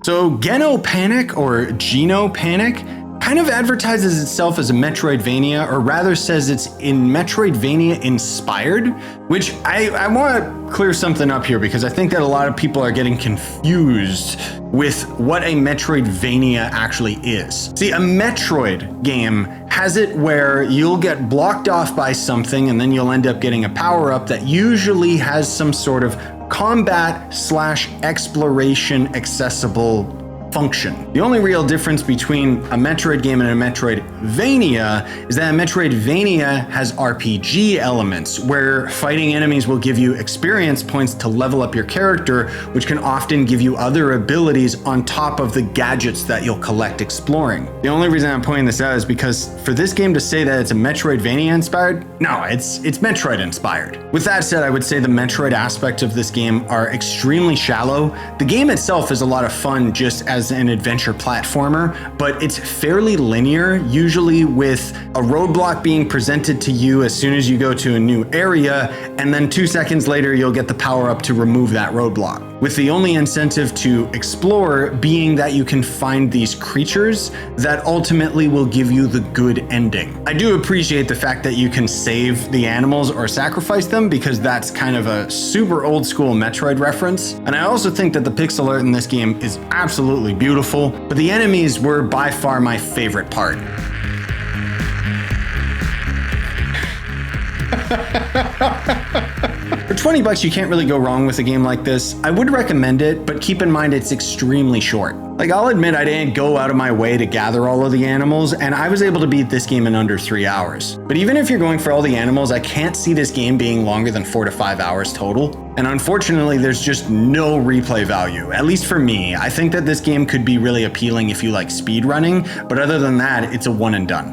So Genopanic or Genopanic kind of advertises itself as a Metroidvania, or rather says it's in Metroidvania inspired, which I want to clear something up here because I think that a lot of people are getting confused with what a Metroidvania actually is. See, a Metroid game has it where you'll get blocked off by something and then you'll end up getting a power-up that usually has some sort of combat/exploration accessible function. The only real difference between a Metroid game and a Metroidvania is that a Metroidvania has RPG elements where fighting enemies will give you experience points to level up your character, which can often give you other abilities on top of the gadgets that you'll collect exploring. The only reason I'm pointing this out is because for this game to say that it's a Metroidvania inspired, no, it's Metroid inspired. With that said, I would say the Metroid aspects of this game are extremely shallow. The game itself is a lot of fun just as an adventure platformer, but it's fairly linear, usually with a roadblock being presented to you as soon as you go to a new area, and then 2 seconds later you'll get the power up to remove that roadblock, with the only incentive to explore being that you can find these creatures that ultimately will give you the good ending. I do appreciate the fact that you can save the animals or sacrifice them, because that's kind of a super old school Metroid reference. And I also think that the pixel art in this game is absolutely beautiful, but the enemies were by far my favorite part. For 20 bucks, you can't really go wrong with a game like this. I would recommend it, but keep in mind it's extremely short. Like, I'll admit I didn't go out of my way to gather all of the animals, and I was able to beat this game in under 3 hours. But even if you're going for all the animals, I can't see this game being longer than 4 to 5 hours total. And unfortunately, there's just no replay value, at least for me. I think that this game could be really appealing if you like speedrunning, but other than that, it's a one and done.